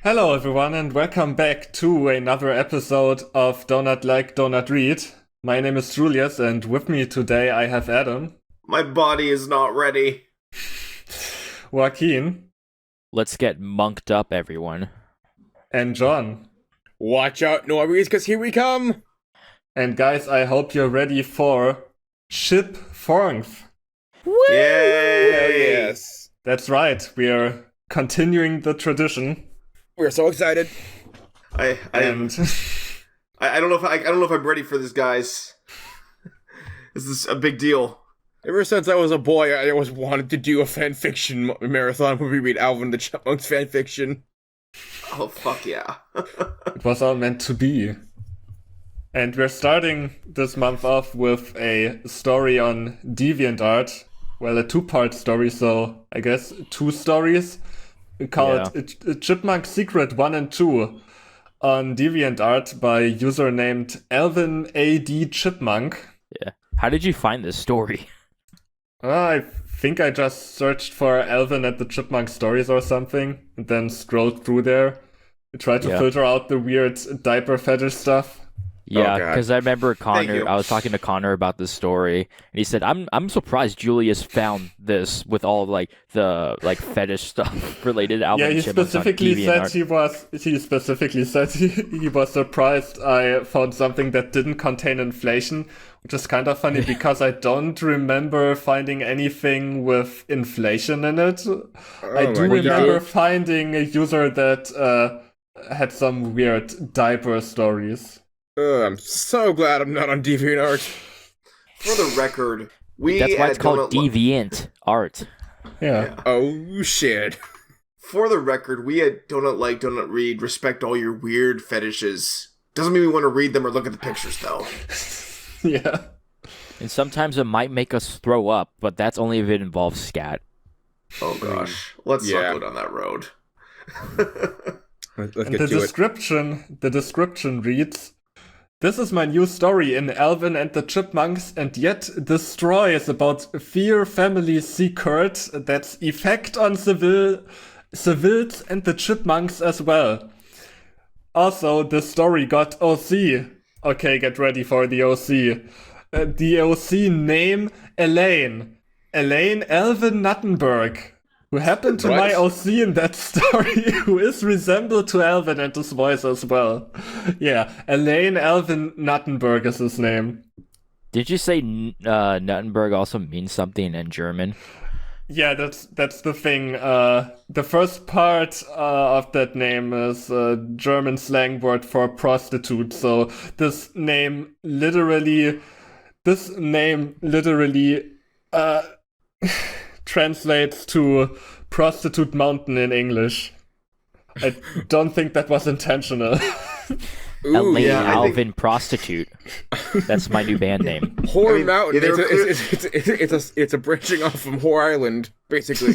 Hello, everyone, and welcome back to another episode of Donut Like Donut Read. My name is Julius, and with me today I have Adam, My body is not ready. Joaquin, Let's get monked up, everyone. and John. Watch out, Norbies, because here we come! And guys, I hope you're ready for Chipmunks. Woo! Yay! Yes. That's right, we're continuing the tradition, We're so excited. I and don't know if I'm ready for this, guys. This is a big deal. Ever since I was a boy, I always wanted to do a fanfiction marathon where we read Alvin the Chipmunks fanfiction. Oh fuck yeah! it was all meant to be. And we're starting this month off with a story on DeviantArt. Well, a two-part story, so I guess two stories. Called Chipmunk Secret 1 and 2 on DeviantArt by a user named Alvin AD Chipmunk. Yeah. How did you find this story? I think I just searched for Alvin and the Chipmunk stories or something, and then scrolled through there. I tried to filter out the weird diaper fetish stuff. Yeah, God. because I remember Thank Connor. you. I was talking to Connor about this story, and he said, "I'm surprised Julius found this with all the fetish stuff related to Alvin Yeah, he and Chipmunks on specifically said DeviantArt." he was surprised I found something that didn't contain inflation, which is kind of funny because I don't remember finding anything with inflation in it. I do my God. remember finding a user that had some weird diaper stories. I'm so glad I'm not on DeviantArt. For the record, we That's why at it's called Donut Li- Deviant Art. Yeah. Oh, shit. For the record, we at Donut Like Donut Read respect all your weird fetishes. Doesn't mean we want to read them or look at the pictures, though. Yeah. And sometimes it might make us throw up, but that's only if it involves scat. Oh gosh, let's Yeah. not go down that road. Let's And get the to it. description reads, "This is my new story in Alvin and the Chipmunks, and yet this story is about fear family secret that's effect on Sevilles and the Chipmunks as well. Also, the story got OC. Okay, get ready for the OC. The OC name Elaine. Elaine Alvin Nuttenberg. Who happened to What? my OC in that story, who is resembled to Alvin and his voice as well. Yeah, Elaine Alvin Nuttenberg is his name. Did you say Nuttenberg also means something in German? Yeah, that's the thing. The first part of that name is a German slang word for prostitute. So this name literally translates to prostitute mountain in English. I don't think that was intentional. Ooh, Elaine yeah, I think- Alvin Prostitute. That's my new band name. Whore I mean, Mountain. yeah, they were It's a branching off from Whore Island, basically.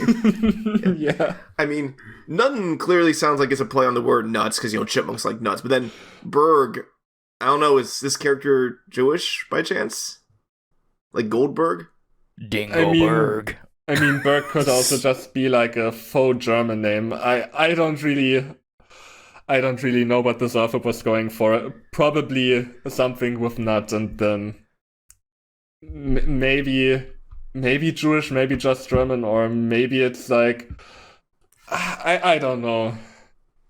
Yeah. I mean, Nutten clearly sounds like it's a play on the word nuts, because, chipmunks like nuts. But then, Berg, I don't know, is this character Jewish by chance? Like Goldberg? Dingleberg. I mean, Berg could also just be like a faux German name. I don't really know what this author was going for. Probably something with nut, and then maybe Jewish, maybe just German, or maybe it's like I don't know.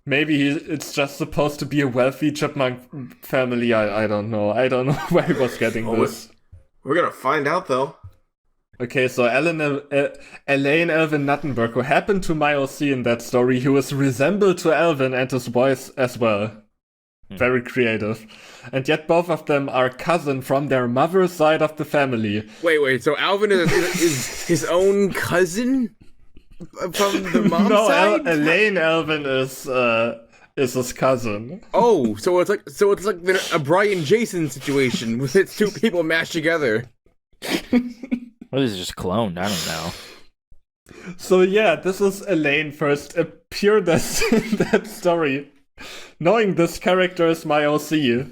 Maybe it's just supposed to be a wealthy chipmunk family. I don't know. I don't know where he was getting this. We're gonna find out, though. Okay, so Elaine Alvin Nuttenberg, who happened to my OC in that story, who is resembled to Alvin and his voice as well. Very creative. And yet both of them are cousin from their mother's side of the family. Wait, so Alvin is his own cousin? From the mom's No, side? Elaine Alvin is his cousin. Oh, so it's like a Brian Jason situation with its two people mashed together. What is it, just cloned? I don't know. So yeah, this is Elaine first appeared as in that story. Knowing this character is my OC.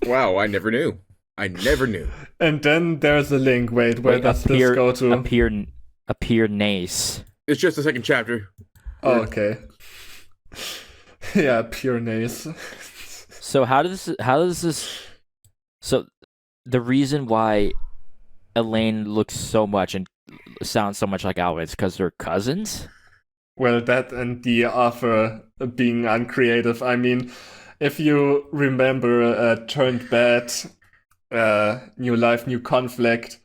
Wow, I never knew. And then there's a link. Wait, where does this go to? Appear Nace. It's just the second chapter. Oh, okay. Yeah, pure nays. So how does this? So the reason why Elaine looks so much and sounds so much like Alvin is because they're cousins. Well, that and the author being uncreative. I mean, if you remember Turned Bad, New Life, New Conflict,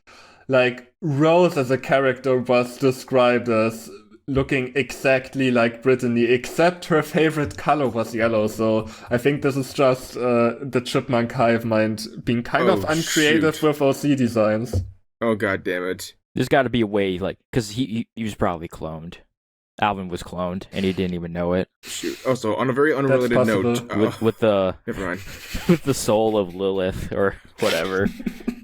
like Rose as a character was described as looking exactly like Brittany, except her favorite color was yellow. So I think this is just the Chipmunk hive mind being kind of uncreative shoot. with OC designs. Oh, god damn it. There's got to be a way, like, because he was probably cloned. Alvin was cloned, and he didn't even know it. Shoot. Also, on a very unrelated note, with the never mind. with the soul of Lilith or whatever.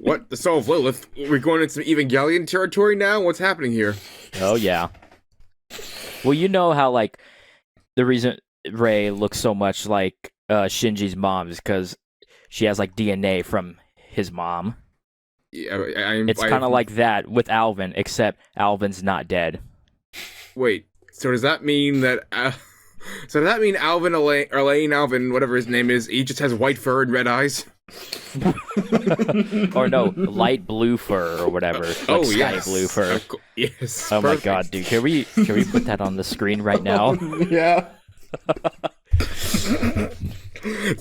What? The soul of Lilith? We're going into some Evangelion territory now? What's happening here? Oh yeah. Well, you know how like the reason Rei looks so much like Shinji's mom is because she has like DNA from his mom. Yeah, it's kind of like that with Alvin, except Alvin's not dead. Wait. So does that mean that? So does that mean Alvin, Elaine, Alvin, whatever his name is, he just has white fur and red eyes? Or no, light blue fur or whatever. Like sky blue fur. Yes. Oh perfect. my god, dude! Can we put that on the screen right now? Yeah.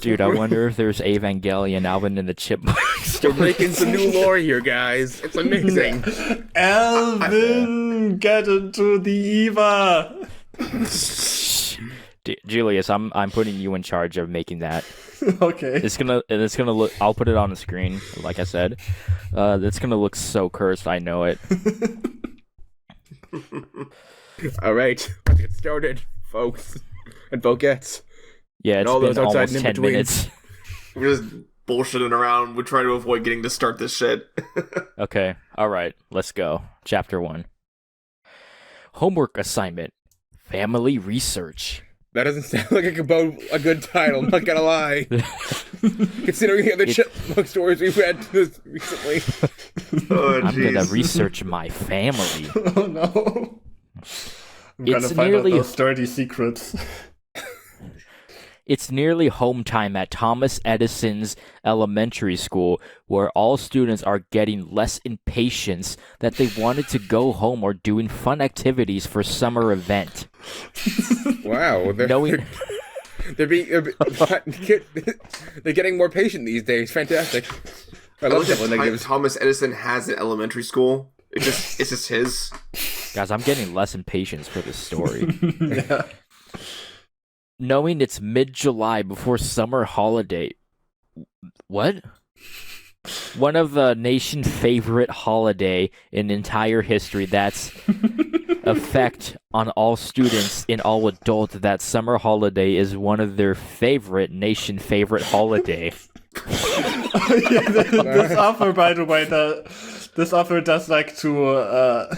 Dude, I wonder if there's Evangelion Alvin and the Chipmunks. We're making some new lore here, guys. It's amazing. Alvin, get into the Eva. Julius, I'm putting you in charge of making that. Okay. It's gonna look. I'll put it on the screen, like I said. It's gonna look so cursed. I know it. All right, let's get started, folks and folkettes. Yeah, it's all been those outside almost 10 minutes. We're just bullshitting around. We try to avoid getting to start this shit. Okay, all right, let's go. Chapter 1. Homework assignment. Family research. That doesn't sound like a good title, I'm not gonna lie. Considering the other Chipmunk stories we've read recently. I'm gonna research my family. Oh no. I'm gonna find out those dirty secrets. It's nearly home time at Thomas Edison's elementary school, where all students are getting less impatience that they wanted to go home or doing fun activities for summer event. Wow, they're getting more patient these days. Fantastic. I love that when Thomas Edison has an elementary school. It's just his. Guys, I'm getting less impatience for this story. Yeah. Knowing it's mid-July before summer holiday. What? One of the nation's favorite holiday in entire history. That's effect on all students and all adults. That summer holiday is one of their nation favorite holiday. Yeah, this author, by the way, this author does like to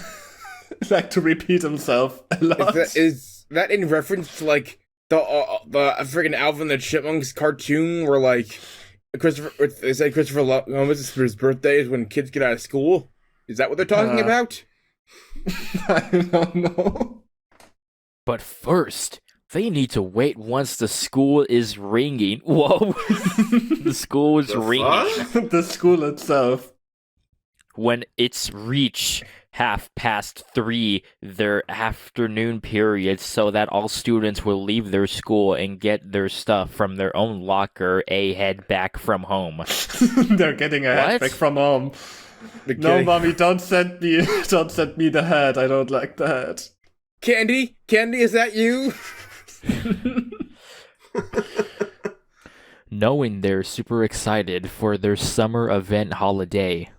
repeat himself a lot. Is that in reference to like the freaking Alvin the Chipmunks cartoon where like they say Christopher Columbus's birthday is when kids get out of school? Is that what they're talking about? I don't know. But first, they need to wait once the school is ringing. Whoa. The school is ringing. The school itself. When it's reached 3:30, their afternoon period, so that all students will leave their school and get their stuff from their own locker, head back from home. They're getting a hat back from home. No, mommy, don't send me the hat. I don't like the hat. Candy, is that you? Knowing they're super excited for their summer event holiday.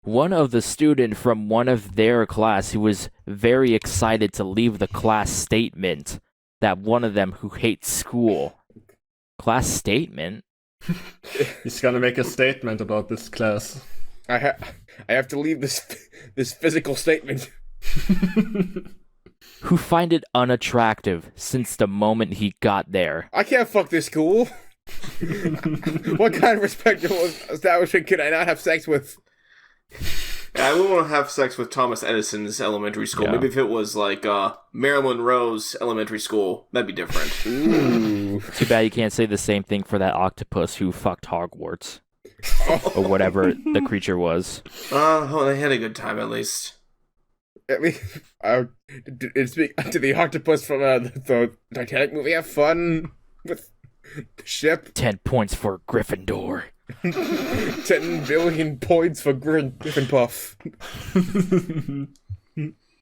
One of the students from one of their class who was very excited to leave the class statement that one of them who hates school. Class statement? He's gonna make a statement about this class. I have to leave this physical statement. Who find it unattractive since the moment he got there. I can't fuck this school. What kind of respectable establishment could I not have sex with? I wouldn't want to have sex with Thomas Edison's elementary school. Yeah. Maybe if it was like Marilyn Monroe's elementary school, that'd be different. Ooh. Too bad you can't say the same thing for that octopus who fucked Hogwarts. Or whatever the creature was. Oh, they had a good time at least. I mean, did the octopus from the Titanic movie have fun with the ship? 10 points for Gryffindor. 10 billion points for Griffin Puff.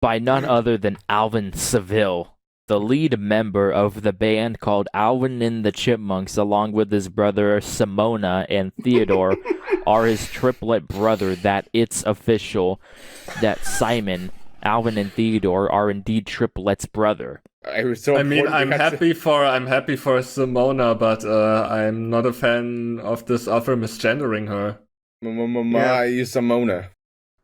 By none other than Alvin Seville, the lead member of the band called Alvin and the Chipmunks, along with his brother Simona and Theodore, are his triplet brother. That it's official that Simon, Alvin, and Theodore are indeed triplets brother. I'm happy for Simona, but I'm not a fan of this offer misgendering her. Simona.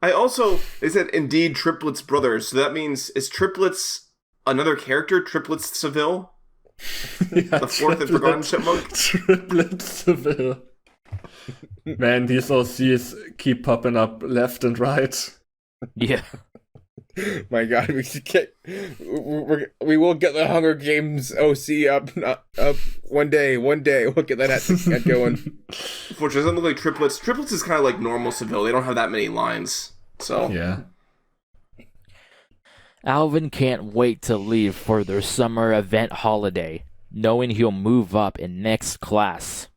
I also, they said indeed triplets brothers, so that means, is triplets another character? Triplets Seville? Yeah, The fourth and forgotten chipmunk? Triplets Seville. Man, these OCs keep popping up left and right. Yeah. My God, we we will get the Hunger Games OC up one day. We'll get that going. Which doesn't look like triplets. Triplets is kind of like normal Seville. They don't have that many lines. So Yeah. Alvin can't wait to leave for their summer event holiday, knowing he'll move up in next class.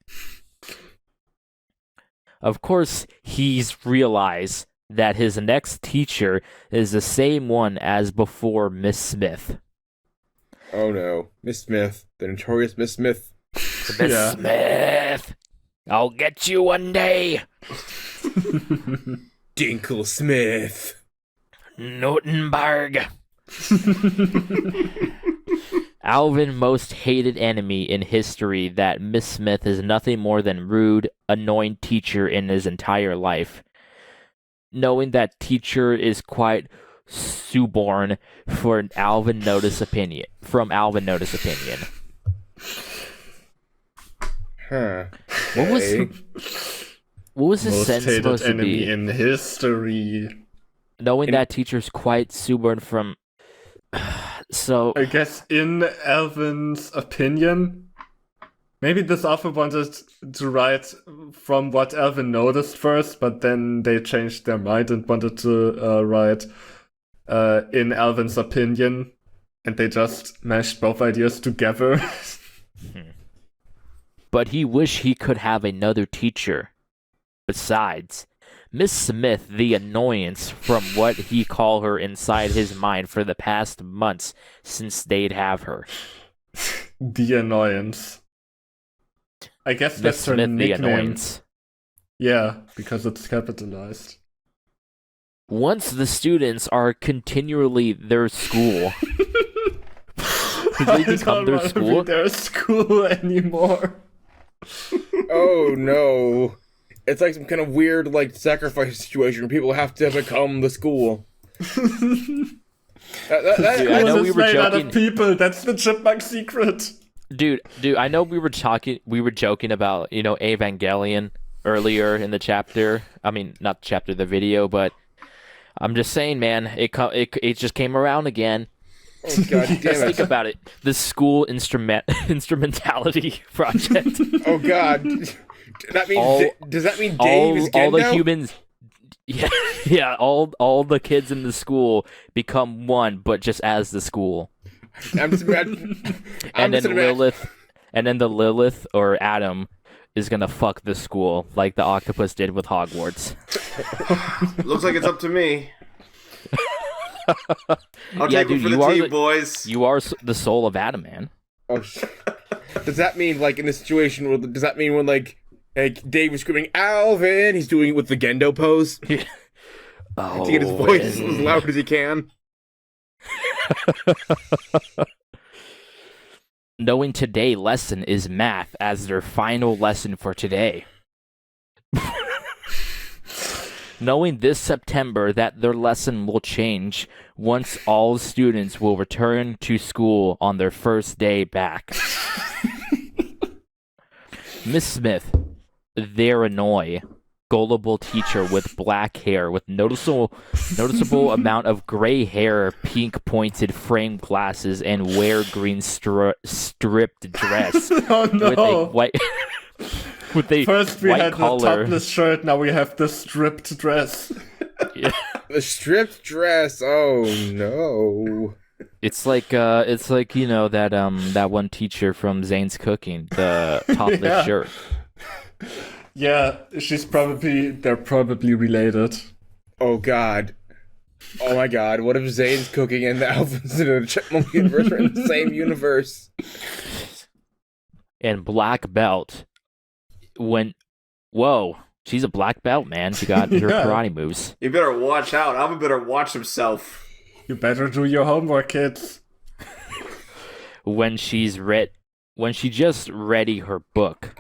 Of course, he's realized that his next teacher is the same one as before, Miss Smith. Oh no, Miss Smith, the notorious Miss Smith. Miss Yeah. Smith! I'll get you one day! Dinkle Smith. Nottenberg! Alvin's most hated enemy in history, that Miss Smith is nothing more than rude, annoying teacher in his entire life. Knowing that teacher is quite suborn from Alvin Notice opinion. Huh. What was Okay. what was his Most sentence hated supposed to enemy be? in history. Knowing that teacher's quite suborn from. So I guess in Alvin's opinion, maybe this author wanted to write from what Alvin noticed first, but then they changed their mind and wanted to write in Alvin's opinion, and they just mashed both ideas together. but he wished he could have another teacher. Besides, Miss Smith, the annoyance from what he called her inside his mind for the past months since they'd have her. The annoyance. I guess Miss that's her Smith, the nickname. annoyance. Yeah, because it's capitalized. Once the students are continually their school. They become their I don't school? want to be their school anymore. Oh no. It's like some kind of weird, like, sacrifice situation where people have to become the school. Dude, I know School we is were made out joking. of people. That's the Chipmunk secret. Dude, I know we were joking about, Evangelion earlier in the chapter. I mean, not the chapter, the video, but I'm just saying, man, it just came around again. Oh God damn Just think it. about it. The school instrumentality project. Oh God. Does that mean Dave is all the Gendo? humans. Yeah, all the kids in the school become one, but just as the school. I'm just imagining. And then the Lilith or Adam is gonna fuck the school like the octopus did with Hogwarts. looks like it's up to me. I'll Yeah, take dude, it for you the are team, the- boys. You are the soul of Adam, man. Oh, does that mean, like, in this situation, does that mean when, like Dave is screaming, Alvin, he's doing it with the Gendo pose to get his voice as loud as he can? Knowing today lesson is math as their final lesson for today. Knowing this September that their lesson will change once all students will return to school on their first day back. Miss Smith, their annoy, gullible teacher with black hair, with noticeable amount of gray hair, pink pointed framed glasses, and wear green stripped dress Oh no! with a white with a First we white had collar. the topless shirt, now we have the stripped dress. Yeah. The stripped dress. Oh no. It's like that one teacher from Zane's Cooking, the topless Yeah. shirt. Yeah, they're probably related. Oh god. Oh my god. What if Zane's Cooking and the Alvin's in the Chipmunk universe are in the same universe? And black belt. Whoa, she's a black belt, man. She got her Yeah. karate moves. You better watch out. Alvin better watch himself. You better do your homework, kids. When she just ready her book,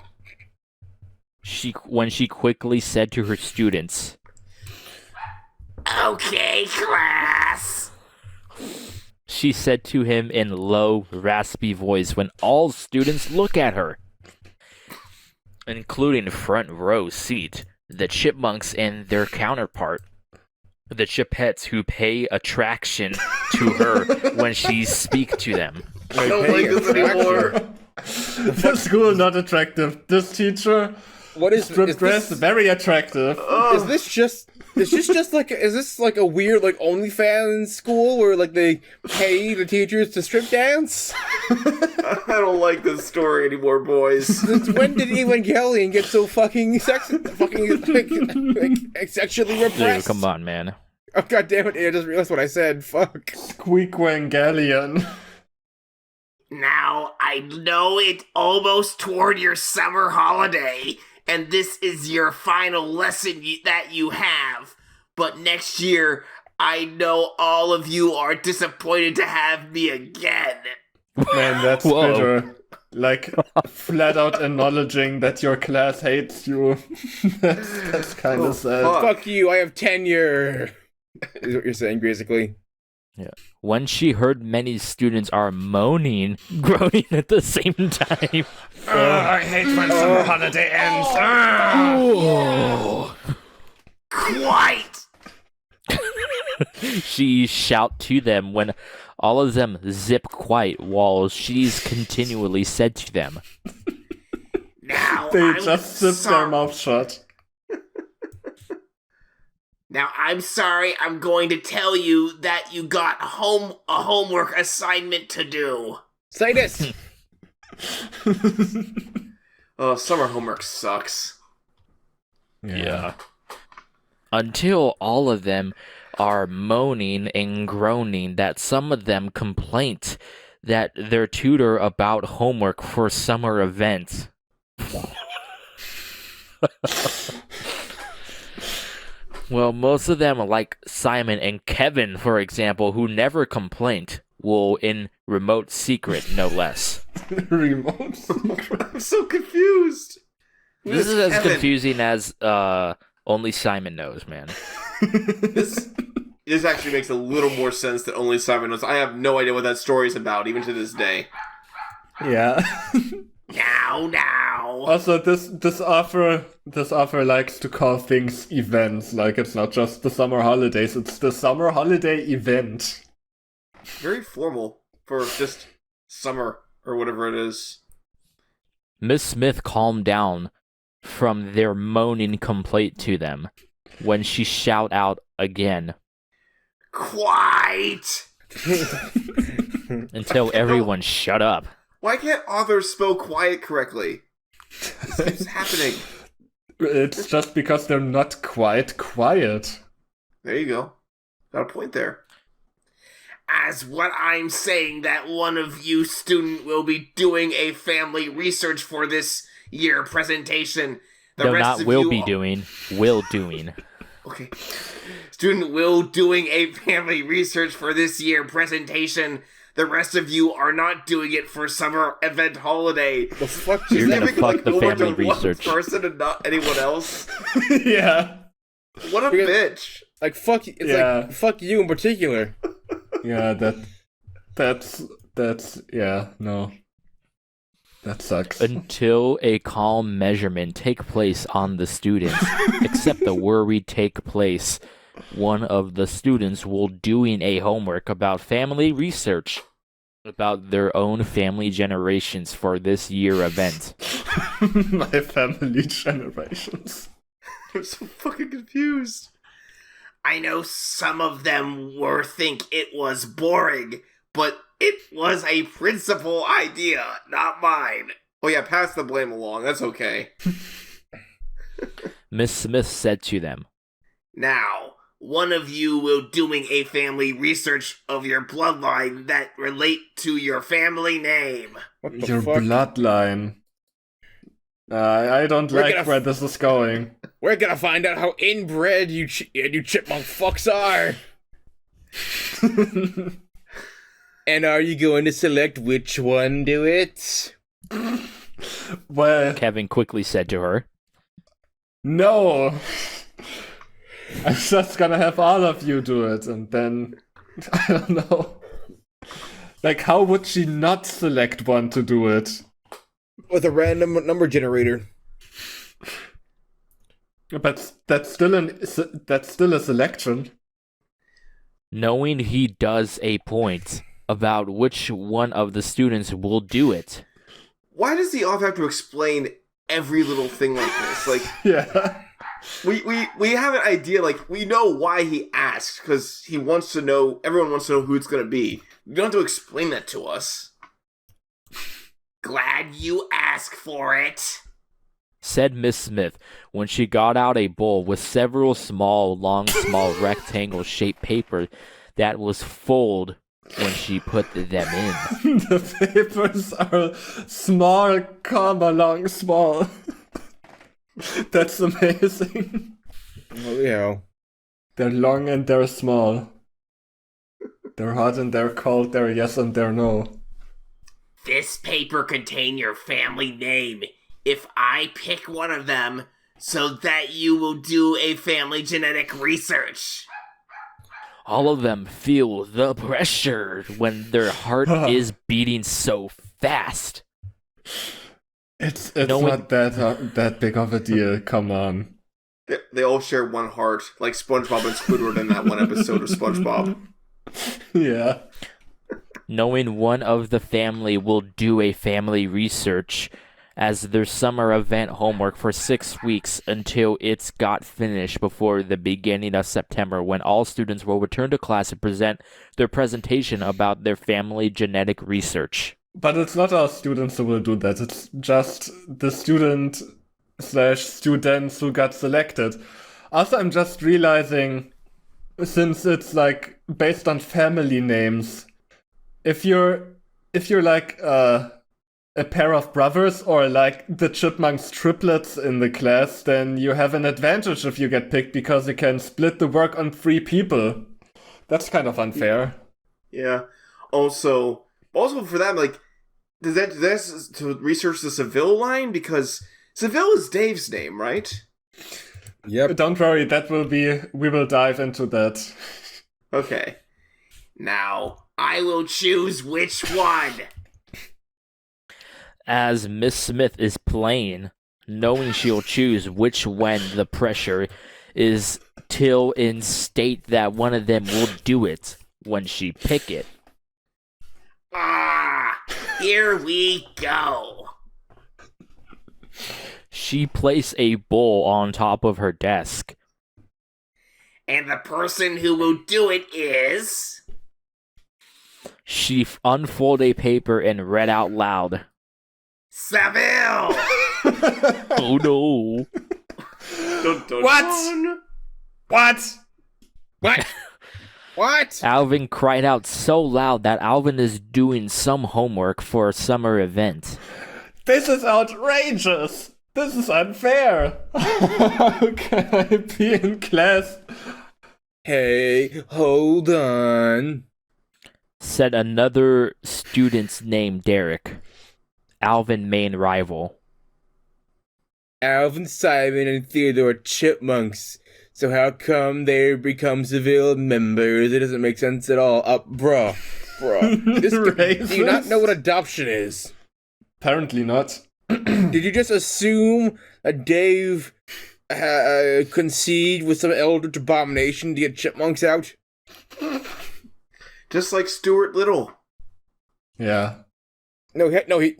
when she quickly said to her students, Okay, class. she said to him in low, raspy voice when all students look at her, including front row seat, the Chipmunks and their counterpart, the Chipettes, who pay attraction to her when she speak to them. I don't like this anymore. The school not attractive. This teacher, What is stripped dress, very attractive. Is this just like a weird like OnlyFans school where like they pay the teachers to strip dance? I don't like this story anymore, boys. Since when did Evangelion get so fucking sexually Dude, repressed? come on, man. Oh god damn it! I just realized what I said. Fuck. Squeakwangelion. Now, I know it's almost toward your summer holiday, and this is your final lesson that you have. But next year, I know all of you are disappointed to have me again. Man, that's Whoa. bitter. Like, flat out acknowledging that your class hates you. that's kind of sad. fuck. Fuck you! I have tenure. Is what you're saying, basically. When she heard many students are moaning, groaning at the same time. I hate when summer holiday ends. Quite! She shout to them when all of them zip quiet while she's continually said to them. Now, They I'm just zip their sorry. mouth shut. Now, I'm sorry, I'm going to tell you that you got a homework assignment to do. Say this. Oh, summer homework sucks. Until all of them are moaning and groaning that some of them complained that their tutor about homework for summer events. Well, most of them, like Simon and Kevin, for example, who never complained, will in remote secret, no less. Remote. I'm so confused. This is as Kevin. confusing as only Simon knows, man. This actually makes a little more sense than only Simon knows. I have no idea what that story is about, even to this day. Yeah. Now. Also, this author likes to call things events. Like, it's not just the summer holidays; it's the summer holiday event. Very formal for just summer or whatever it is. Miss Smith calmed down from their moaning complaint to them when she shout out again Quite. until everyone shut up. Why can't authors spell quiet correctly? This keeps happening. It's just because they're not quite quiet. There you go. Got a point there. As what I'm saying that one of you student will be doing a family research for this year presentation. The No, rest not of will you be doing, will doing. Okay. Student will doing a family research for this year presentation. The rest of you are not doing it for summer event holiday. The fuck You're is gonna that? fuck the over family to one research. person and not anyone else. Yeah. What a Because- bitch. Like fuck. It's Yeah. like fuck you in particular. Yeah, that's yeah, no. That sucks. Until a calm measurement take place on the students, except the worry take place, one of the students will doing a homework about family research about their own family generations for this year event. My family generations. I'm so fucking confused. I know some of them think it was boring, but it was a principal idea, not mine. Oh yeah, pass the blame along. That's okay. Miss Smith said to them, Now, one of you will doing a family research of your bloodline that relate to your family name. What the Your fuck? bloodline. I don't We're like gonna where this is going. We're gonna find out how inbred you chipmunk fucks are. And are you going to select which one do it? Well, Kevin quickly said to her. no. I'm just gonna have all of you do it, and then I don't know. Like, how would she not select one to do it? With a random number generator. But that's still a selection. Knowing he does a point about which one of the students will do it. Why does the author have to explain every little thing like this? Like, Yeah. we have an idea, like, we know why he asked, because he wants to know, everyone wants to know who it's gonna be. You don't have to explain that to us. Glad you asked for it. Said Miss Smith when she got out a bowl with several small rectangle-shaped paper that was folded when she put them in. The papers are small, long, small. That's amazing. Oh yeah. They're long and they're small. They're hot and they're cold, they're yes and they're no. This paper contain your family name. If I pick one of them, so that you will do a family genetic research. All of them feel the pressure when their heart is beating so fast. It's No not that big of a deal, come on. They all share one heart, like SpongeBob and Squidward in that one episode of SpongeBob. Yeah. Knowing one of the family will do a family research as their summer event homework for 6 weeks until it's got finished before the beginning of September, when all students will return to class and present their presentation about their family genetic research. But it's not our students who will do that, it's just the student/students who got selected. Also, I'm just realizing, since it's like based on family names, if you're like a pair of brothers or like the Chipmunks triplets in the class, then you have an advantage if you get picked because you can split the work on 3 people. That's kind of unfair. Yeah. Also for them, like, that's to research the Seville line, because Seville is Dave's name, right? Yep. Don't worry, we will dive into that. Okay. Now, I will choose which one. As Miss Smith is playing, knowing she'll choose which when the pressure is till in state that one of them will do it when she pick it. Here we go. She placed a bowl on top of her desk. And the person who will do it is... She unfolded a paper and read out loud. Seville! Oh no. Dun, dun, What? dun. What? What? Alvin cried out so loud that Alvin is doing some homework for a summer event. This is outrageous! This is unfair! How can I be in class? Hey, hold on. Said another student's name, Derek. Alvin main rival. Alvin, Simon, and Theodore Chipmunks. So how come they become Seville members? It doesn't make sense at all. Bruh. Do you not know what adoption is? Apparently not. Did you just assume that Dave concede with some eldritch abomination to get Chipmunks out? Just like Stuart Little. Yeah. No, he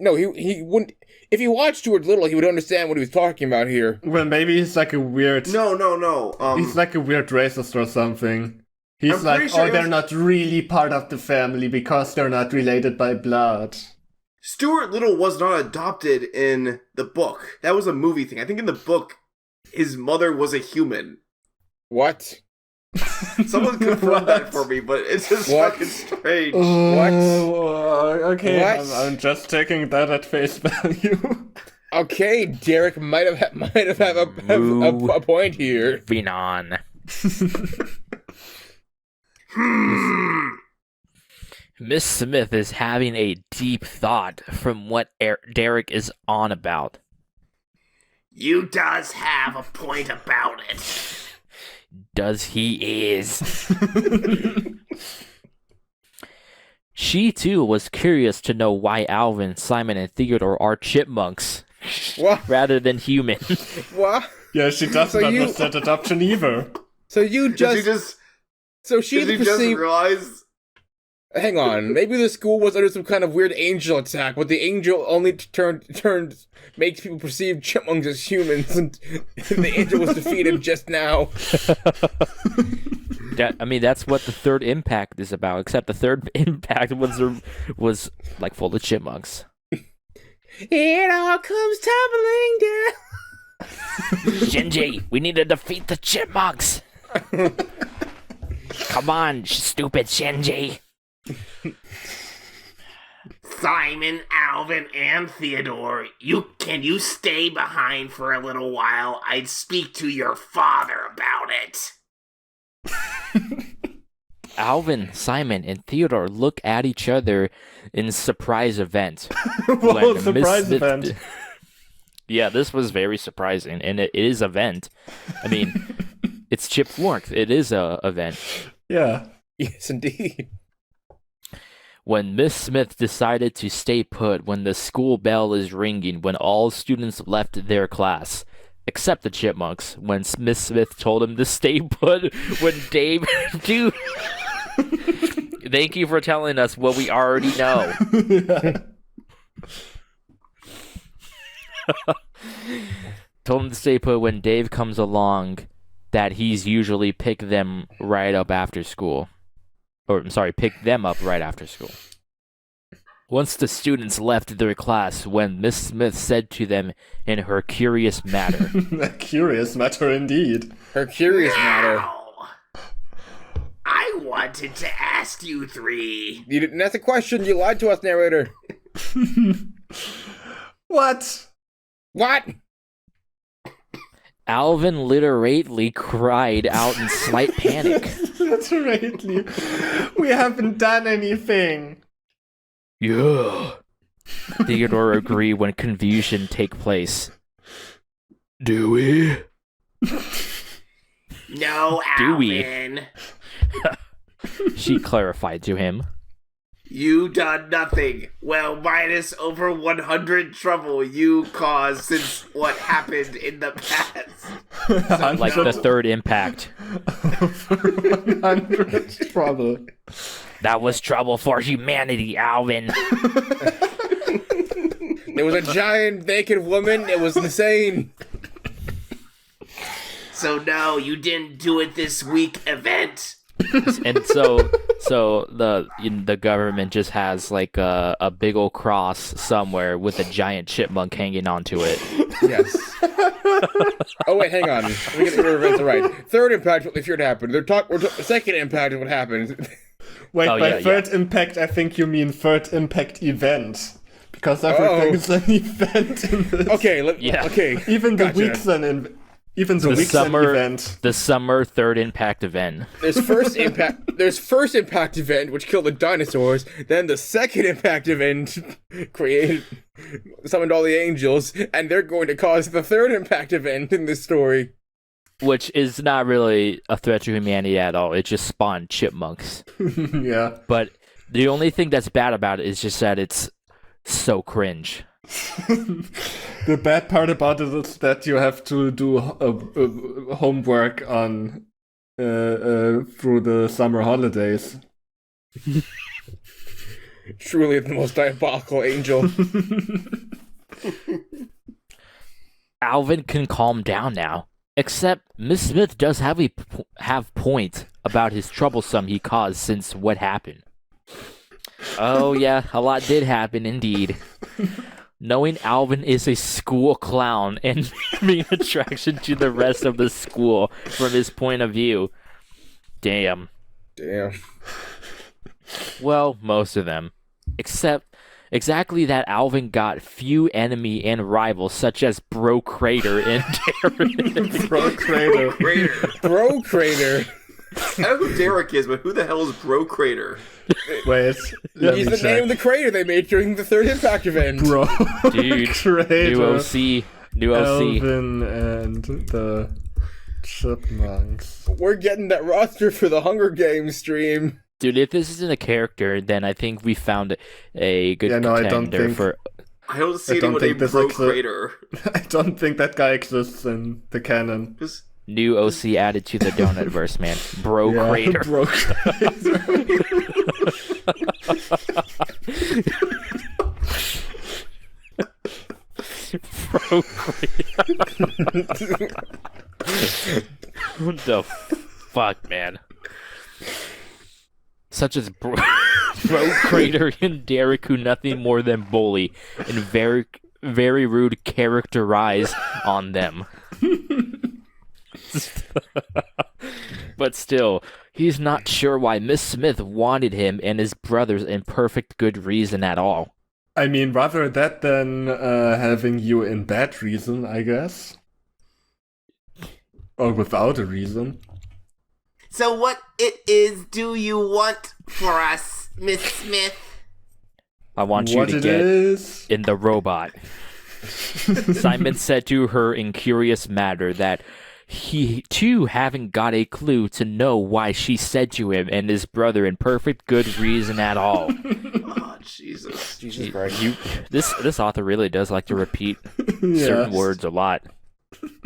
wouldn't. If he watched Stuart Little, he would understand what he was talking about here. Well, maybe he's like a weird... No. he's like a weird racist or something. He's I'm like, pretty sure they're not really part of the family because they're not related by blood. Stuart Little was not adopted in the book. That was a movie thing. I think in the book, his mother was a human. What? Someone confirmed that for me, but it's just What? fucking strange. Okay, What? I'm just taking that at face value. Okay, Derek might have a point here. Moving on. Miss Smith is having a deep thought from what Derek is on about. You does have a point about it. Does he is. She too was curious to know why Alvin, Simon, and Theodore are chipmunks What? rather than human. What? Yeah, she doesn't So you- understand adoption either. So you Did just you she just perceived. realize? Hang on, maybe the school was under some kind of weird angel attack, but the angel only turned makes people perceive chipmunks as humans, and the angel was defeated just now. That's what the third impact is about. Except the third impact was like full of chipmunks. It all comes tumbling down. Shinji, we need to defeat the chipmunks. Come on, stupid Shinji. Simon, Alvin, and Theodore, can you stay behind for a little while? I'd speak to your father about it. Alvin, Simon, and Theodore look at each other in surprise event. Whoa, When surprise Miss Smith- event. Yeah, this was very surprising, and it is event. I mean, it's Chipmunks. It is a event. Yeah. Yes, indeed. When Miss Smith decided to stay put when the school bell is ringing when all students left their class, except the Chipmunks, when Miss Smith told him to stay put when Dave... Dude! Thank you for telling us what we already know. Told him to stay put when Dave comes along, that he's usually pick them right up after school. Or, I'm sorry, pick them up right after school. Once the students left their class, when Miss Smith said to them in her curious manner, A curious matter indeed. Her curious matter. Now, I wanted to ask you three. You didn't ask a question. You lied to us, narrator. What? What? Alvin literally cried out in slight panic. Literally. We haven't done anything. Yeah. Theodore agreed when confusion take place. Do we? No, Do we? Alvin. She clarified to him. You done nothing. Well, minus over 100 trouble you caused since what happened in the past. Like the third impact. 100 trouble. That was trouble for humanity, Alvin. There was a giant naked woman. It was insane. So no, you didn't do it this week event. And so the government just has like a big old cross somewhere with a giant chipmunk hanging onto it. Yes. Oh wait, hang on. Let me get the events right. Third impact, what they feared happened. Second impact is what happened. Wait, Oh, by yeah, third impact, I think you mean third impact event. Because everything's an event in this. Okay, Yeah. okay. Even the Gotcha. week's even the week's an event. The summer third impact event. There's first impact event, which killed the dinosaurs. Then the second impact event summoned all the angels, and they're going to cause the third impact event in this story. Which is not really a threat to humanity at all. It just spawned chipmunks. Yeah. But the only thing that's bad about it is just that it's so cringe. The bad part about it is that you have to do homework on through the summer holidays. Truly the most diabolical angel. Alvin can calm down now. Except Miss Smith does have point about his troublesome he caused since what happened. Oh yeah, a lot did happen indeed. Knowing Alvin is a school clown and being attraction to the rest of the school from his point of view. Damn. Well, most of them. Except exactly that Alvin got few enemy and rivals such as Bro Crater and Derek. Bro Crater. Bro Crater. I know who Derek is, but who the hell is Bro Crater? Wait, He's the name of the crater they made during the third Impact event. Bro Dude, Crater. New OC. Alvin and the Chipmunks. We're getting that roster for the Hunger Games stream. Dude, if this isn't a character, then I think we found a good contender for... I don't see anyone named Bro Crater. I don't think that guy exists in the canon. New OC added to the donut verse, man. Bro Crater. Bro Crater. Bro Crater. What the fuck, man? Such as Bro Crater and Derek, who nothing more than bully and very, very rude characterize on them. But still, he's not sure why Miss Smith wanted him and his brothers in perfect good reason at all. I mean, rather that than having you in bad reason, I guess. Or without a reason. So what it is do you want for us, Miss Smith? I want you to get in the robot. Simon said to her in curious manner that he, too, haven't got a clue to know why she said to him and his brother in perfect good reason at all. Oh, Jesus Christ. This author really does like to repeat certain words a lot.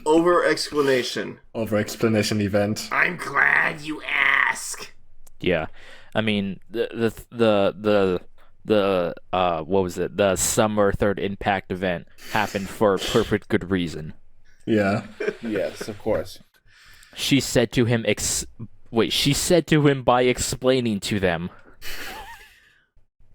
Over-explanation event. I'm glad you ask. Yeah. I mean, the what was it? The summer third Impact event happened for perfect good reason. Yeah. Yes, of course. She said to him she said to him by explaining to them.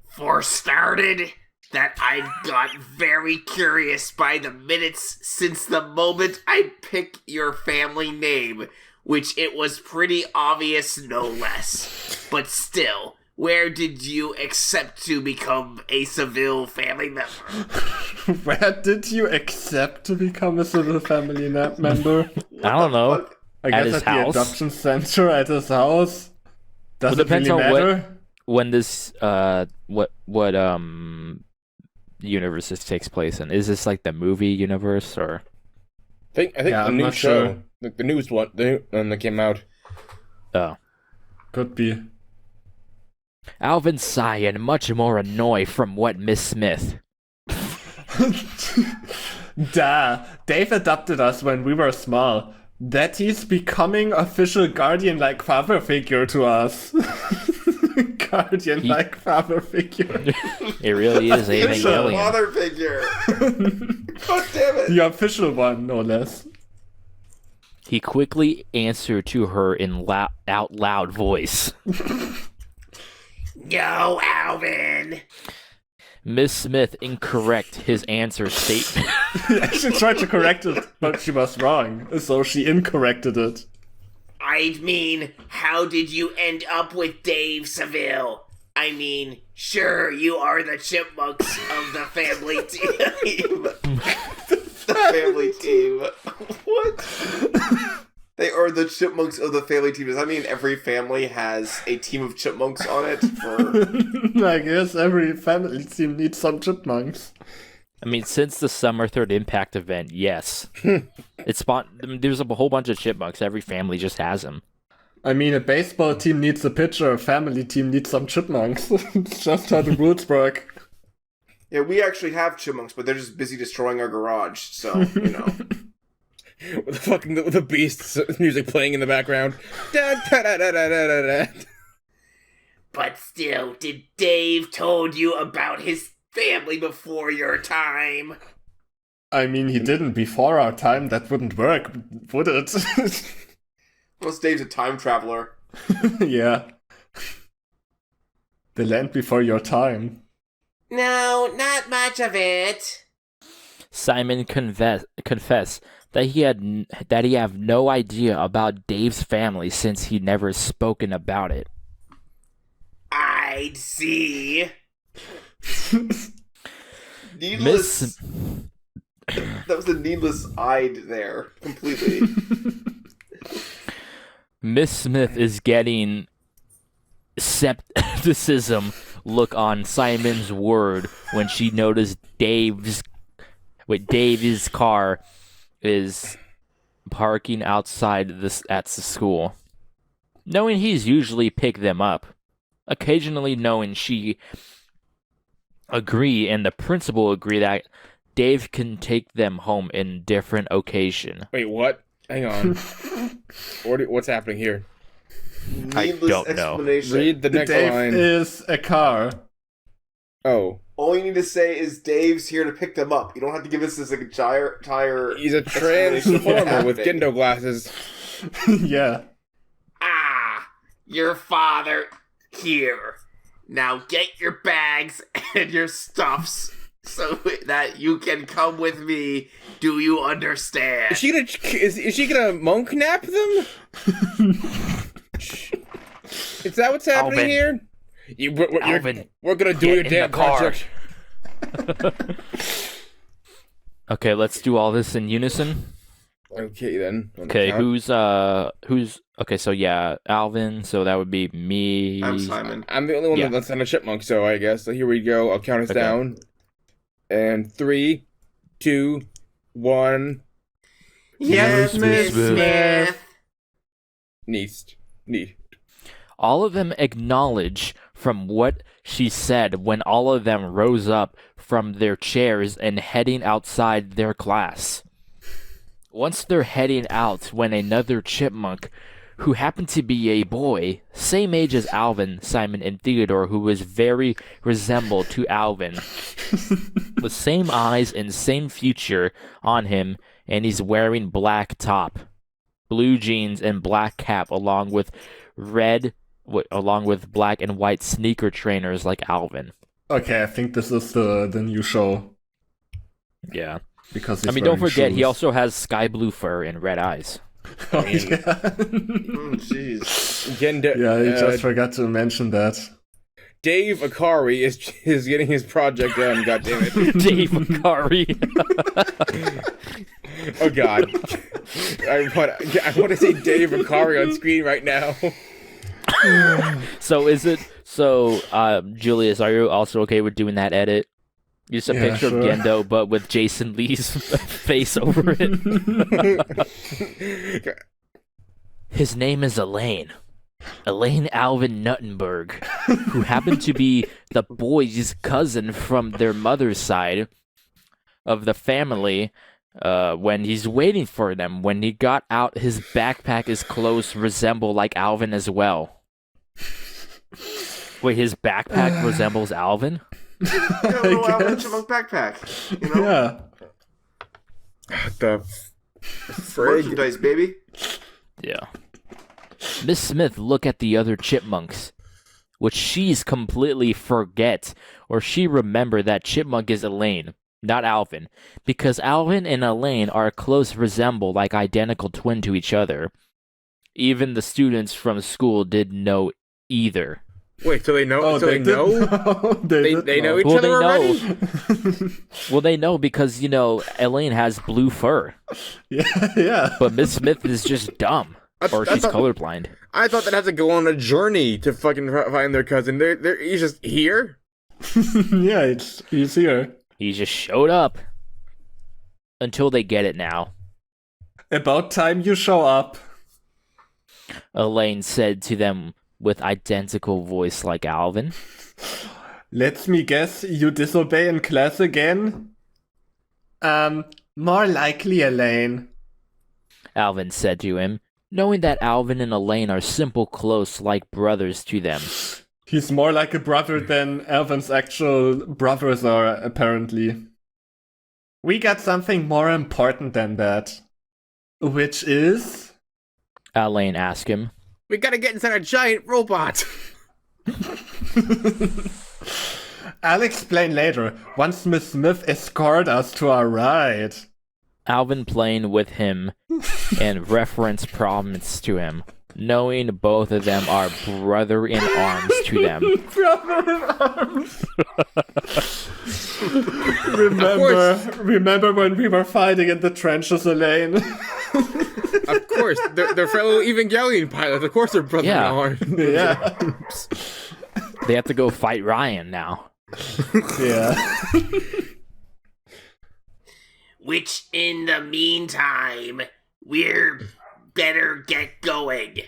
For started, that I got very curious by the minutes since the moment I picked your family name, which it was pretty obvious no less. But still, where did you accept to become a Seville family member? Where did you accept to become a Seville family member? I don't know. I guess his at house? the adoption center at his house. Does it really matter? When this what universe this takes place in? Is this like the movie universe or? I think the new show, like the newest one, the one that came out. Oh, could be. Alvin sighed and much more annoyed from what Miss Smith. Duh, Dave adopted us when we were small. That he's becoming official guardian-like father figure to us. Guardian-like father figure. It really is a alien. Father figure. God damn it. The official one, no less. He quickly answered to her in out loud voice. No, Alvin. Miss Smith incorrect his answer statement. She tried to correct it, but she was wrong, so she incorrected it. I mean, how did you end up with Dave Seville? I mean, sure, you are the Chipmunks of the family team. The family team. What? They are the Chipmunks of the family team. Does that mean every family has a team of Chipmunks on it? I guess every family team needs some Chipmunks. I mean, since the Summer 3rd Impact event, yes. There's a whole bunch of Chipmunks. Every family just has them. I mean, a baseball team needs a pitcher, a family team needs some Chipmunks. It's just how the rules work. Yeah, we actually have chipmunks, but they're just busy destroying our garage, so, you know. With the Beast music playing in the background. Da, da, da, da, da, da, da. But still, did Dave told you about his family before your time? I mean, he didn't before our time. That wouldn't work, would it? Unless Dave's a time traveler. Yeah. The land before your time. No, not much of it. Simon confessed that he have no idea about Dave's family since he'd never spoken about it. I'd see. Needless. That was a needless "I'd" there completely. Miss Smith is getting skepticism look on Simon's word when she noticed Dave's car is parking outside at the school. Knowing he's usually picked them up. Occasionally knowing she agree and the principal agree that Dave can take them home in different occasion. Wait, what? Hang on. What's happening here? Needless don't know. explanation. Read the next Dave line. is a car. Oh. All you need to say is Dave's here to pick them up. You don't have to give us this entire He's a explanation. transformer with Yeah. Gendo glasses. Yeah. Ah, your father here. Now get your bags and your stuffs so that you can come with me. Do you understand? Is she gonna monk nap them? Is that what's happening Alvin. here? Alvin, we're gonna do get your in damn the car. project. Okay, let's do all this in unison. Okay then. Okay, who's okay, so yeah, Alvin, so that would be me. I'm Simon. I'm the only one Yeah. that's on a chipmunk, so I guess. So here we go. I'll count us Okay. down. And 3, 2, 1. Yes, Miss Miss Smith. Neat. All of them acknowledge from what she said when all of them rose up from their chairs and heading outside their class. Once they're heading out, when another chipmunk, who happened to be a boy, same age as Alvin, Simon, and Theodore, who was very resembled to Alvin, with same eyes and same future on him, and he's wearing black top, blue jeans, and black cap, along with black and white sneaker trainers like Alvin. Okay, I think this is the new show. Yeah. Because I he's mean, don't wearing forget, he shoes. also has sky blue fur and red eyes. Oh, yeah. Jeez. Gendo, Yeah, you just forgot to mention that. Dave Akari is getting his project done. God damn it! Dave Akari. Oh God, I want to say Dave Akari on screen right now. So Julius, are you also okay with doing that edit? Just a Yeah, picture sure. of Gendo, but with Jason Lee's face over it. His name is Elaine Alvin Nuttenberg, who happened to be the boy's cousin from their mother's side of the family. When he's waiting for them, when he got out his backpack, his clothes resemble like Alvin as well. Wait, his backpack resembles Alvin? I don't know why I want a guess. chipmunk backpack. You know? Yeah. The Merchandise, baby. Yeah. Miss Smith look at the other chipmunks, which she's completely forget, or she remember that Chipmunk is Elaine, not Alvin, because Alvin and Elaine are close resemble like identical twin to each other. Even the students from school didn't know either. Wait, so they know? Oh, so they know? They know each Well, other they know. already? Well, they know because, Elaine has blue fur, Yeah. but Miss Smith is just dumb, or she's colorblind. I thought they'd have to go on a journey to fucking find their cousin. He's just here? Yeah, he's here. He just showed up. Until they get it now. About time you show up. Elaine said to them with identical voice like Alvin. Let me guess, you disobey in class again? More likely, Elaine. Alvin said to him, knowing that Alvin and Elaine are simple, close, like brothers to them. He's more like a brother than Alvin's actual brothers are, apparently. We got something more important than that. Which is? Elaine asked him. We gotta get inside a giant robot. I'll explain later, once Miss Smith escorted us to our ride. Alvin playing with him and reference promise to him, knowing both of them are brother in arms to them. Brother in arms! Remember when we were fighting in the trenches, Elaine? Of course, they're fellow Evangelion pilots. Of course they're brother in arms. Yeah. They have to go fight Ryan now. Yeah. Which, in the meantime, we're better get going.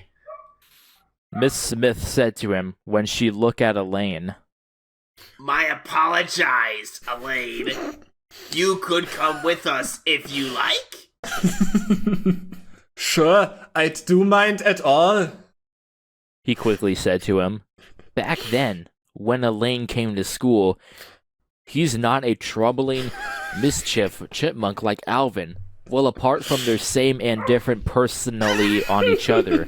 Miss Smith said to him when she looked at Elaine. My apologize, Elaine. You could come with us if you like. Sure, I do mind at all. He quickly said to him. Back then, when Elaine came to school, he's not a troubling mischief chipmunk like Alvin. Well, apart from their same and different personality on each other.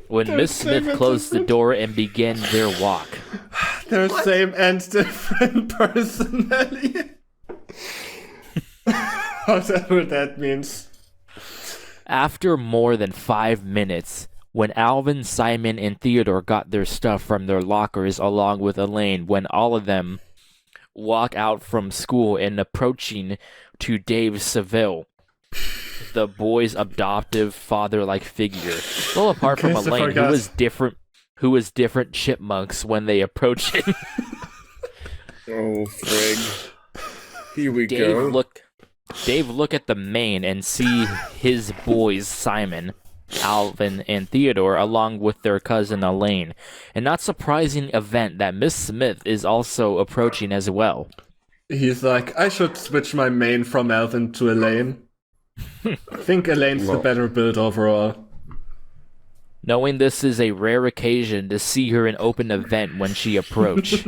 When Miss Smith closed the door and began their walk. Their same and different personality. Whatever that means. After more than 5 minutes, when Alvin, Simon, and Theodore got their stuff from their lockers along with Elaine, when all of them walk out from school and approaching to Dave Seville, the boy's adoptive father-like figure. Well, apart from Elaine, who was different chipmunks when they approach him. Oh, frig. Here we Dave go. look at the mane and see his boys, Simon, Alvin, and Theodore, along with their cousin Elaine. A not surprising event that Miss Smith is also approaching as well. He's like, I should switch my main from Alvin to Elaine. I think Elaine's the better build overall. Knowing this is a rare occasion to see her in open event when she approached.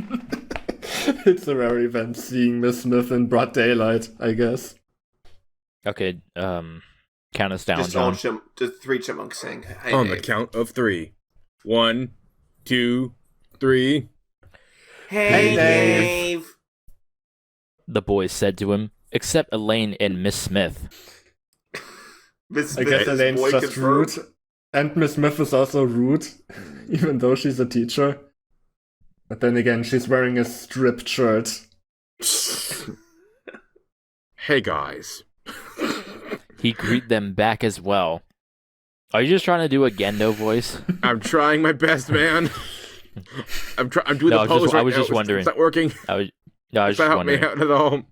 It's a rare event seeing Miss Smith in broad daylight, I guess. Okay, count us down, Just John. just 3 chipmunks saying. Hey, On the count of 3. 1, 2, 3. Hey, Dave. Dave. The boys said to him, except Elaine and Miss Smith. Miss I Smith guess is Elaine's boy just confirmed. rude. And Miss Smith is also rude, even though she's a teacher. But then again, she's wearing a stripped shirt. Hey, guys. He greeted them back as well. Are you just trying to do a Gendo voice? I'm trying my best, man. I'm doing No, the pose right I was now. just wondering. It's not working. I was just Help me wondering. out at all.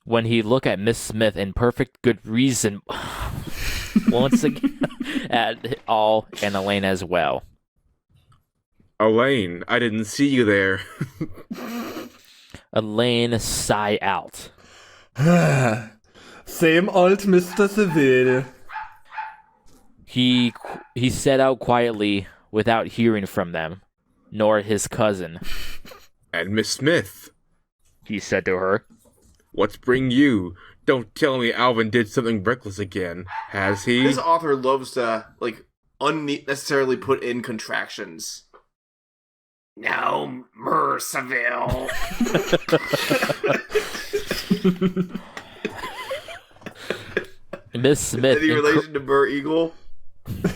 When he looked at Miss Smith in perfect good reason, once again, at all, and Elaine as well. Elaine, I didn't see you there. Elaine sighed out. Same old Mr. Seville. He set out quietly without hearing from them, nor his cousin. And Miss Smith, He said to her. what's bring you? Don't tell me Alvin did something reckless again, has he? This author loves to, like, unnecessarily put in contractions. No, Seville. Miss Smith. Any relation to Burr Eagle?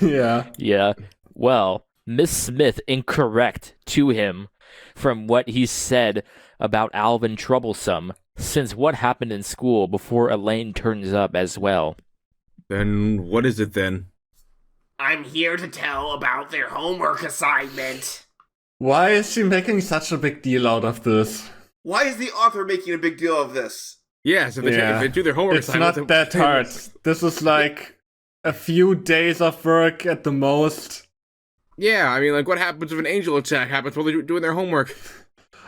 Yeah. Yeah. Well, Miss Smith incorrect to him from what he said about Alvin troublesome, since what happened in school before Elaine turns up as well. Then what is it then? I'm here to tell about their homework assignment. Why is she making such a big deal out of this? Why is the author making a big deal of this? Yes, if they, Yeah. if they do their homework It's assignment, not then- that hard. This is like a few days of work at the most. Yeah, I mean, like, what happens if an angel attack happens while they're doing their homework?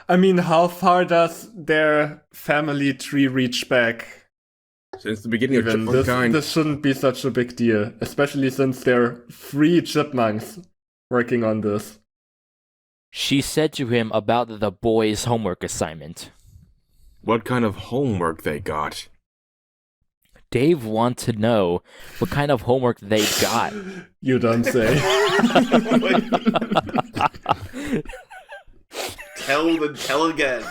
I mean, how far does their family tree reach back? Since the beginning of Even Chipmunk kind. this shouldn't be such a big deal, especially since there are 3 chipmunks working on this. She said to him about the boys' homework assignment. What kind of homework they got? Dave wants to know what kind of homework they got. You don't say. Tell again.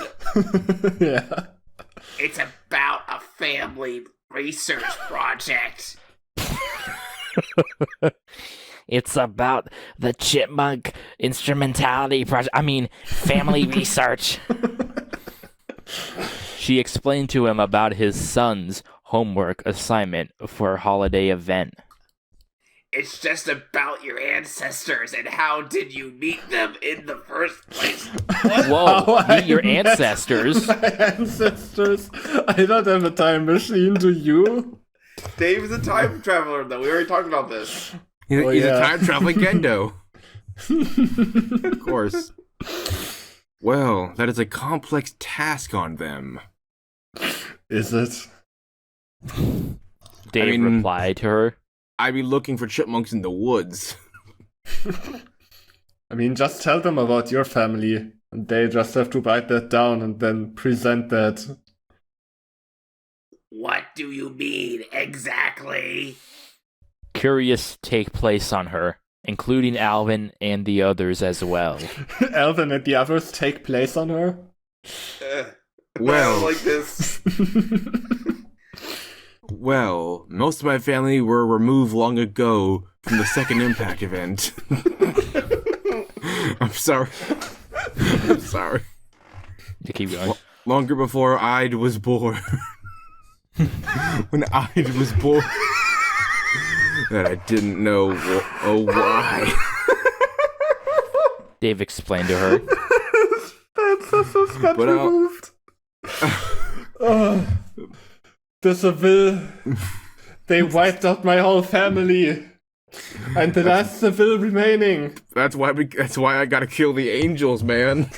Yeah. It's about a family research project. It's about the Chipmunk instrumentality project. Family research. She explained to him about his son's homework assignment for a holiday event. It's just about your ancestors and how did you meet them in the first place. Whoa, meet your ancestors. My ancestors? I don't have a time machine, do you? Dave is a time traveler, though. We already talked about this. He's a time-traveling Gendo. Of course. Well, that is a complex task on them. Is it? Dave replied to her. I'd be looking for chipmunks in the woods. I mean, just tell them about your family, and they just have to write that down and then present that. What do you mean exactly? Curious take place on her, including Alvin and the others as well. Alvin and the others take place on her? Well, I don't like this. Well, most of my family were removed long ago from the second impact event. I'm sorry. I'm sorry. You keep going. Longer before Ide was born. When Ide was born. That I didn't know why. Dave explained to her. That's so got But, removed. The Seville, they wiped out my whole family. I'm the last Seville remaining. That's why I gotta kill the angels, man.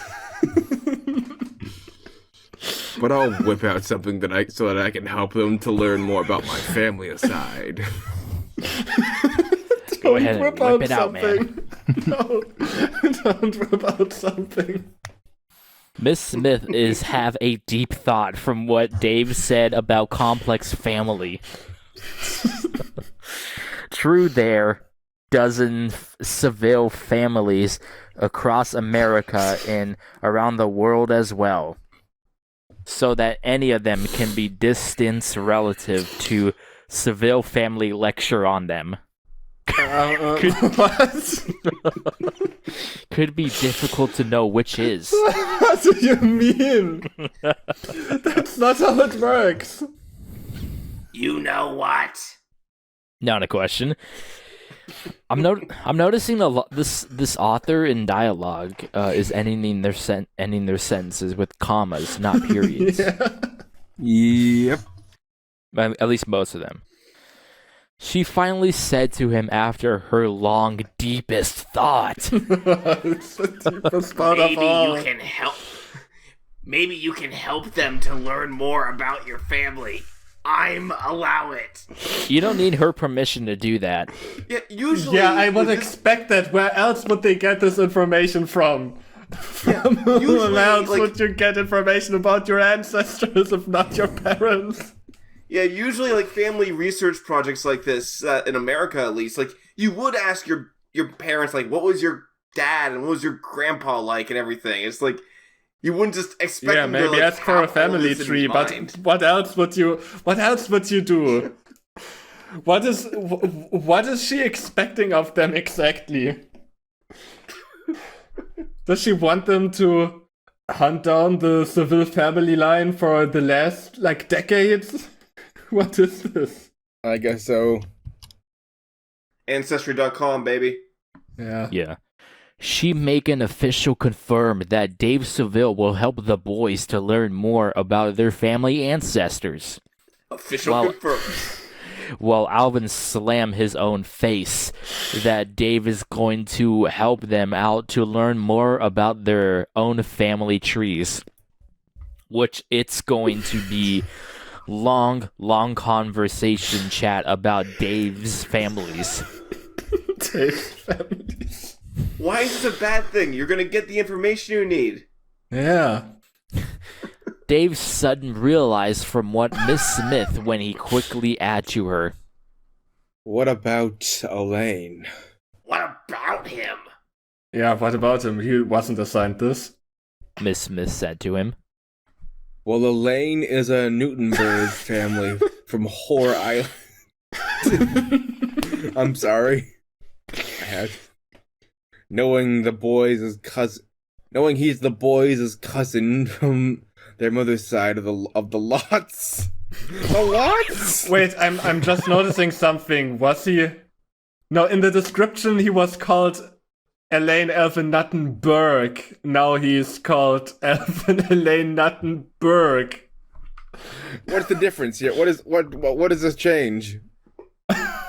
But I'll whip out something so that I can help them to learn more about my family aside. Go ahead and whip it out, man. No, don't whip out something. Miss Smith have a deep thought from what Dave said about complex family. True, there dozen Seville families across America and around the world as well, so that any of them can be distant relative to Seville family lecture on them. What? Could be difficult to know which is. What do you mean? That's not how it works. You know what? Not a question. I'm noticing this author in dialogue is ending their sentences with commas, not periods. Yep. At least most of them. She finally said to him after her long, deepest thought. It's the deepest part of all. Maybe you can help them to learn more about your family. Allow it. You don't need her permission to do that. Yeah, usually. Yeah, I would expect that. Where else would they get this information from? From who usually, else like- would you get information about your ancestors if not your parents? Yeah, usually like family research projects like this, in America at least, like you would ask your parents like, what was your dad and what was your grandpa like and everything. It's like you wouldn't just expect them maybe to, like, ask for a have all family this in tree, but mind. what else would you do? What is she expecting of them exactly? Does she want them to hunt down the Seville family line for the last decades? What is this? I guess so. Ancestry.com, baby. Yeah. She make an official confirm that Dave Seville will help the boys to learn more about their family ancestors. Official Well- confirmed. while Alvin slam his own face that Dave is going to help them out to learn more about their own family trees, which it's going to be long conversation chat about Dave's families. Dave's families. Why is this a bad thing? You're gonna get the information you need. Yeah. Dave sudden realized from what Miss Smith when he quickly add to her. What about Elaine? What about him? Yeah, what about him? He wasn't assigned this. Miss Smith said to him. Well, Elaine is a Newtonburg family from Whore Island. I'm sorry. I had knowing he's the boys' cousin from their mother's side of the lots. The lots. Wait, I'm just noticing something. Was he? No, in the description he was called Elaine Alvin Nuttenberg. Now he's called Alvin Elaine Nuttenberg. What's the difference here? What does this change?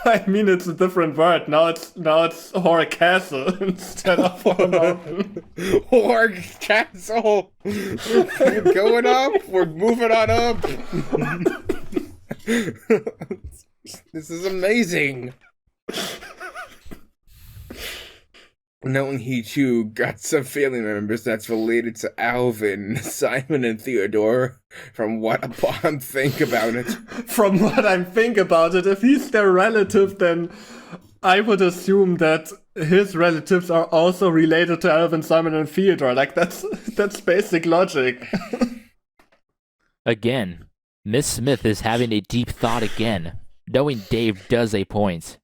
I mean, it's a different word. Now it's Whore Castle instead of Whore Mountain. Whore Castle. We're going up. We're moving on up. This is amazing. Knowing he too got some family members that's related to Alvin, Simon, and Theodore. From what I'm think about it. From what I think about it, if he's their relative, then I would assume that his relatives are also related to Alvin, Simon, and Theodore. Like, that's basic logic. Again, Miss Smith is having a deep thought again, knowing Dave does a point.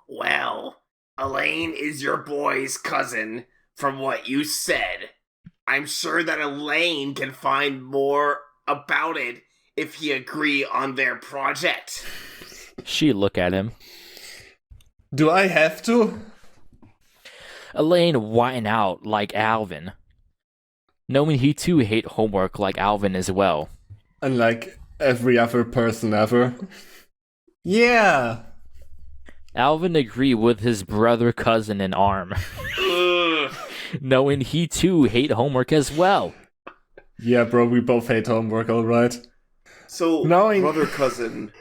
Well, Elaine is your boy's cousin, from what you said. I'm sure that Elaine can find more about it if he agree on their project. She look at him. Do I have to? Elaine whine out like Alvin, knowing he too hate homework like Alvin as well. Unlike every other person ever. Yeah. Alvin agree with his brother cousin in arm, knowing he too hate homework as well. Yeah, bro, we both hate homework, alright. So, brother cousin.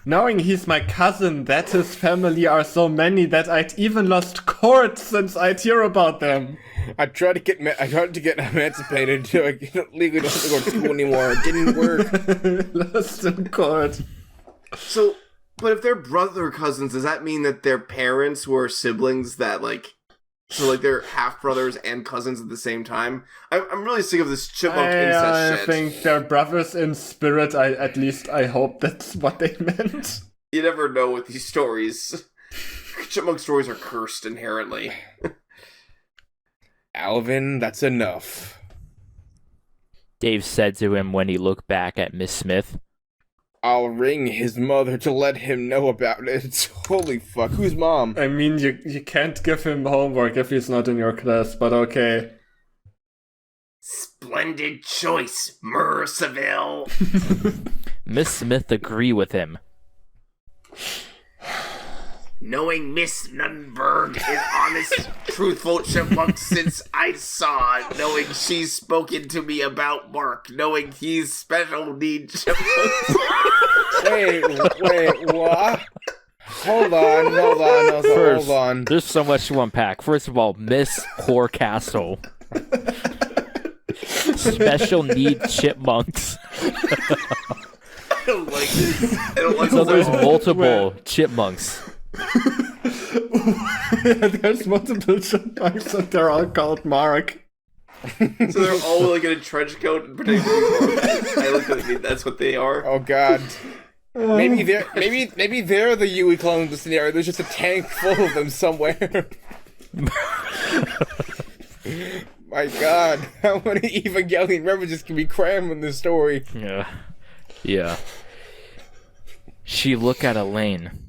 Knowing he's my cousin, that his family are so many that I'd even lost court since I'd hear about them. I tried to get emancipated so I legally don't have to go to school anymore. It didn't work. Lost in court. So, but if they're brother cousins, does that mean that their parents were siblings that, like, so, like, they're half-brothers and cousins at the same time? I'm really sick of this chipmunk incest shit. I think they're brothers in spirit. At least I hope that's what they meant. You never know with these stories. Chipmunk stories are cursed inherently. Alvin, that's enough. Dave said to him when he looked back at Miss Smith. I'll ring his mother to let him know about it. Holy fuck, who's mom? I mean, you can't give him homework if he's not in your class, but okay. Splendid choice, Seville. Miss Smith agree with him. Knowing Miss Nunberg is honest, truthful chipmunk since I saw, knowing she's spoken to me about Mark, knowing he's special needs chipmunk. Wait, what? Hold on. There's so much to unpack. First of all, Miss Horcastle. Special needs chipmunks. I don't like this. I don't like So this there's at all. multiple chipmunks. Yeah, there's multiple chipmunks and they're all called Mark. So they're all like in a trench coat and pretending to be Mark. I look at it, that's what they are. Oh god. Maybe they're the Yui clone of the scenario. There's just a tank full of them somewhere. My god, how many Evangelion references can be crammed in this story? Yeah. She look at Elaine.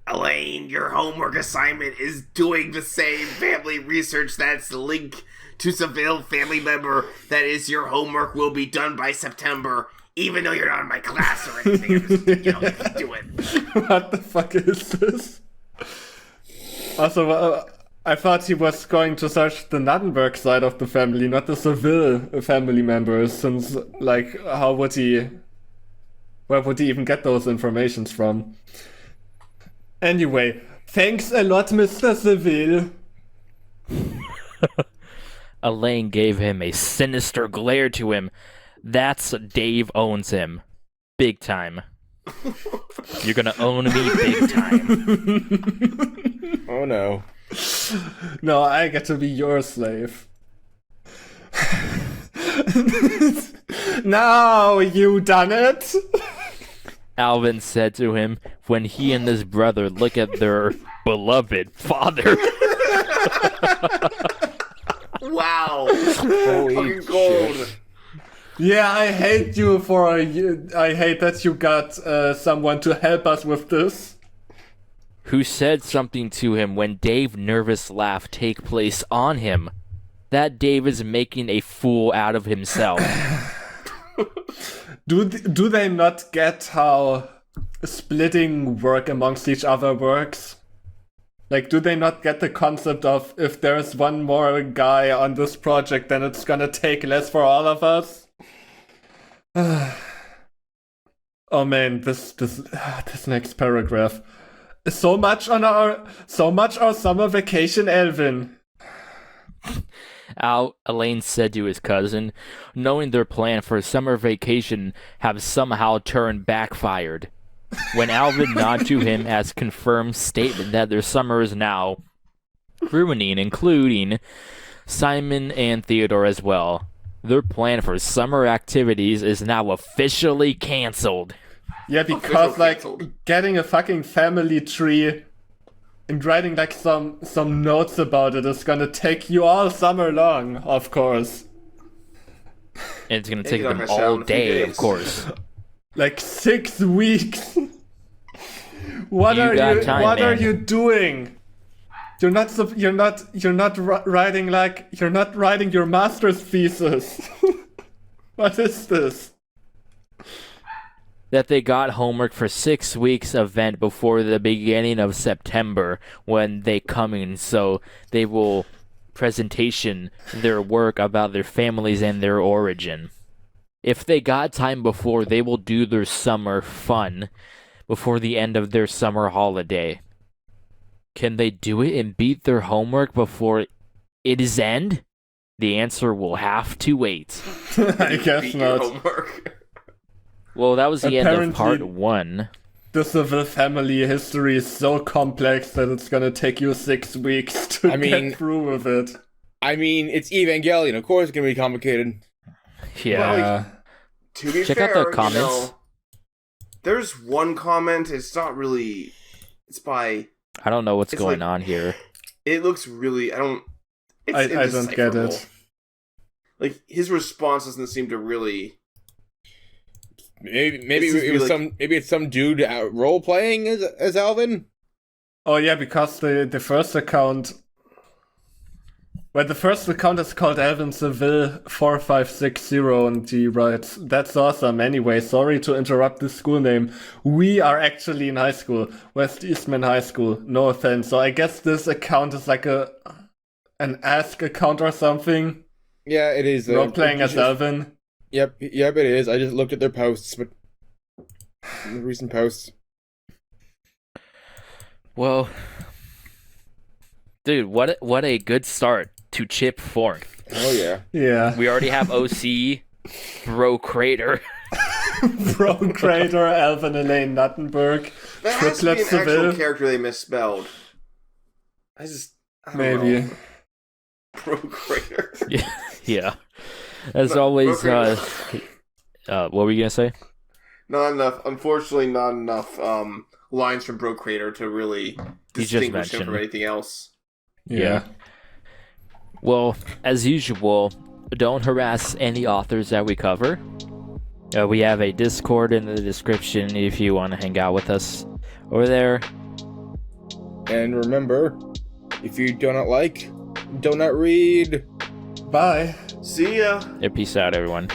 Elaine, your homework assignment is doing the same family research that's linked to Seville family member. That is, your homework will be done by September. even though you're not in my class or anything. I'm just, keep doing. What the fuck is this? Also, I thought he was going to search the Nuttenberg side of the family, not the Seville family members, since, like, where would he even get those informations from? Anyway, thanks a lot, Mr. Seville. Elaine gave him a sinister glare to him. That's Dave owns him. Big time. You're gonna own me big time. Oh no. No, I get to be your slave. Now you done it? Alvin said to him when he and his brother look at their beloved father. Wow. Holy Fucking gold. shit. Yeah, I hate you I hate that you got someone to help us with this. Who said something to him when Dave's nervous laugh take place on him. That Dave is making a fool out of himself. Do they not get how splitting work amongst each other works? Like, do they not get the concept of if there's one more guy on this project, then it's gonna take less for all of us? Oh man, this next paragraph. So much our summer vacation, Alvin. Elaine said to his cousin, knowing their plan for summer vacation have somehow turned backfired. When Alvin nodded to him as confirmed statement that their summer is now ruining, including Simon and Theodore as well. Their plan for summer activities is now officially canceled. Yeah, because like Canceled. getting a fucking family tree and writing like some notes about it is gonna take you all summer long, of course. And it's going to Maybe take not them gonna shout all in a few day, of days. course. Like 6 weeks. What You are got you time, what are man. you doing? You're not writing your master's thesis. What is this? That they got homework for 6 weeks event before the beginning of September when they come in, so they will presentation their work about their families and their origin. If they got time before, they will do their summer fun before the end of their summer holiday. Can they do it and beat their homework before it is end? The answer will have to wait. I guess Beat your not. homework. Well, that was the end of part Apparently- 1. The Seville family history is so complex that it's gonna take you 6 weeks to I mean- get through with it. I mean, it's Evangelion. Of course, it's gonna be complicated. Yeah. Yeah. To be Check fair, out the comments. there's one comment. It's not really. It's by. I don't know what's It's going like- on here. It looks really. I don't. It's I don't get indecipherable. it. Like his response doesn't seem to really. Maybe It's just it was like- maybe it's some dude role playing as Alvin. Oh yeah, because the first account. Well, the first account is called Alvin Seville 4560, and he writes, "That's awesome. Anyway, sorry to interrupt the school name. We are actually in high school, West Eastman High School. No offense." So I guess this account is like an Ask account or something. Yeah, it is. Role playing as Alvin. Yep, it is. I just looked at their posts, but the recent posts. Well, dude, what a good start to Chip 4. Oh yeah. Yeah. We already have OC, Bro Crater. Bro Crater, Alvin Elaine Nuttenberg, That has to be Triplet an actual Seville. character they misspelled. I don't Maybe. know. Pro Crater. Yeah. As No, always, okay. what were you gonna say? Not enough. Unfortunately, not enough lines from Bro Crater to really just distinguish him mentioned. from anything else. Yeah. Well, as usual, don't harass any authors that we cover. We have a Discord in the description if you want to hang out with us over there. And remember, if you do not like, do not read. Bye. See ya. Peace out, everyone.